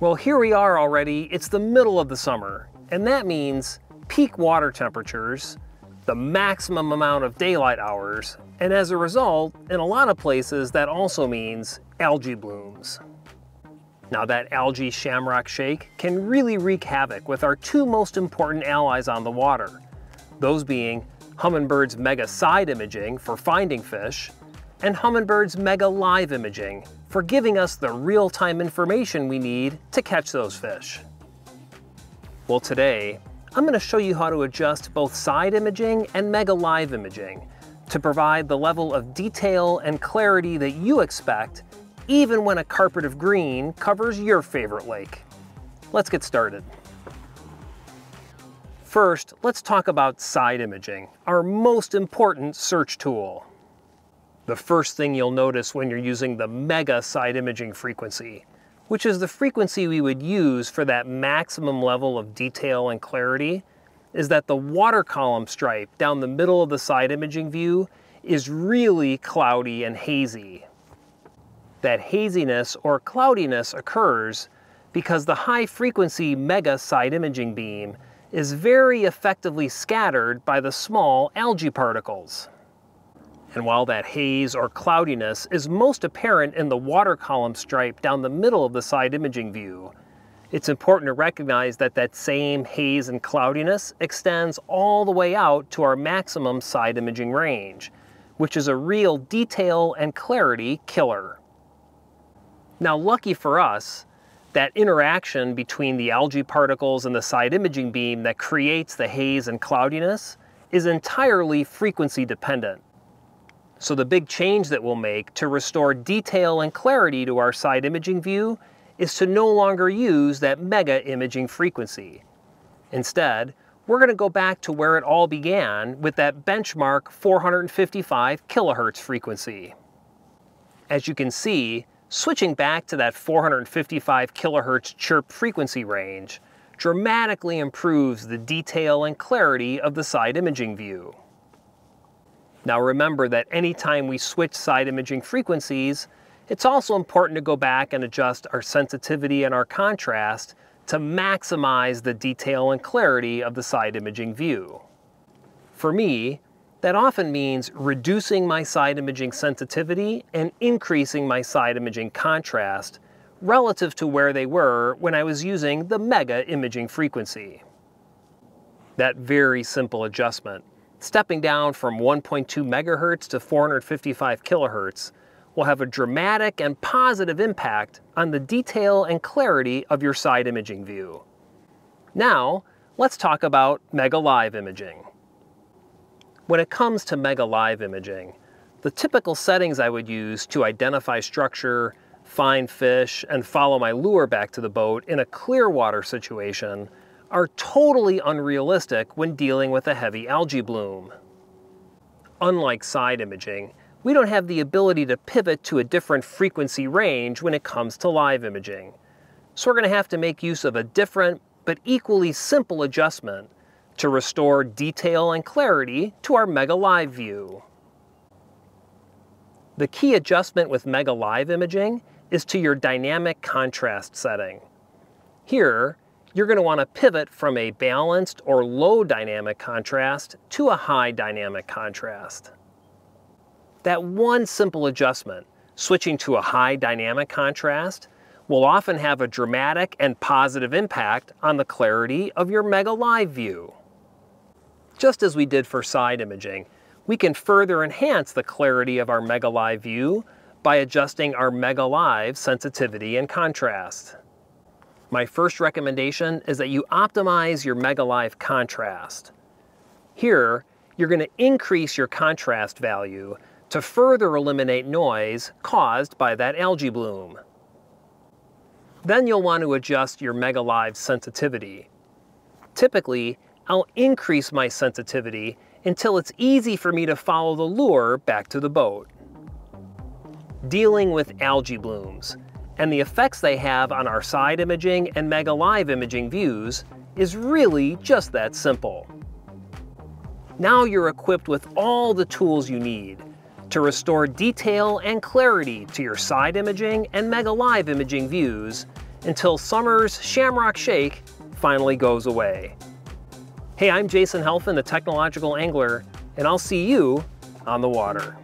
Well, here we are already. It's the middle of the summer, and that means peak water temperatures, the maximum amount of daylight hours, and as a result, in a lot of places, that also means algae blooms. Now, that algae shamrock shake can really wreak havoc with our two most important allies on the water, those being Humminbird's Mega Side Imaging for finding fish, and Humminbird's Mega Live Imaging for giving us the real-time information we need to catch those fish. Well, today, I'm going to show you how to adjust both side imaging and Mega Live Imaging to provide the level of detail and clarity that you expect even when a carpet of green covers your favorite lake. Let's get started. First, let's talk about side imaging, our most important search tool. The first thing you'll notice when you're using the Mega Side Imaging frequency, which is the frequency we would use for that maximum level of detail and clarity, is that the water column stripe down the middle of the side imaging view is really cloudy and hazy. That haziness or cloudiness occurs because the high frequency Mega Side Imaging beam is very effectively scattered by the small algae particles. And while that haze or cloudiness is most apparent in the water column stripe down the middle of the side imaging view, it's important to recognize that that same haze and cloudiness extends all the way out to our maximum side imaging range, which is a real detail and clarity killer. Now, lucky for us, that interaction between the algae particles and the side imaging beam that creates the haze and cloudiness is entirely frequency dependent. So the big change that we'll make to restore detail and clarity to our side imaging view is to no longer use that Mega Imaging frequency. Instead, we're going to go back to where it all began with that benchmark 455 kilohertz frequency. As you can see, switching back to that 455 kilohertz chirp frequency range dramatically improves the detail and clarity of the side imaging view. Now remember that anytime we switch side imaging frequencies, it's also important to go back and adjust our sensitivity and our contrast to maximize the detail and clarity of the side imaging view. For me, that often means reducing my side imaging sensitivity and increasing my side imaging contrast relative to where they were when I was using the Mega Imaging frequency. That very simple adjustment, stepping down from 1.2 megahertz to 455 kilohertz, will have a dramatic and positive impact on the detail and clarity of your side imaging view. Now, let's talk about Mega Live Imaging. When it comes to Mega Live Imaging, the typical settings I would use to identify structure, find fish, and follow my lure back to the boat in a clear water situation are totally unrealistic when dealing with a heavy algae bloom. Unlike side imaging, we don't have the ability to pivot to a different frequency range when it comes to live imaging. So we're going to have to make use of a different but equally simple adjustment to restore detail and clarity to our Mega Live view. The key adjustment with Mega Live Imaging is to your dynamic contrast setting. Here, you're going to want to pivot from a balanced or low dynamic contrast to a high dynamic contrast. That one simple adjustment, switching to a high dynamic contrast, will often have a dramatic and positive impact on the clarity of your Mega Live view. Just as we did for side imaging, we can further enhance the clarity of our Mega Live view by adjusting our Mega Live sensitivity and contrast. My first recommendation is that you optimize your Mega Live contrast. Here, you're going to increase your contrast value to further eliminate noise caused by that algae bloom. Then you'll want to adjust your Mega Live sensitivity. Typically, I'll increase my sensitivity until it's easy for me to follow the lure back to the boat. Dealing with algae blooms and the effects they have on our side imaging and Mega Live Imaging views is really just that simple. Now you're equipped with all the tools you need to restore detail and clarity to your side imaging and Mega Live Imaging views until summer's shamrock shake finally goes away. Hey, I'm Jason Halfen, the Technological Angler, and I'll see you on the water.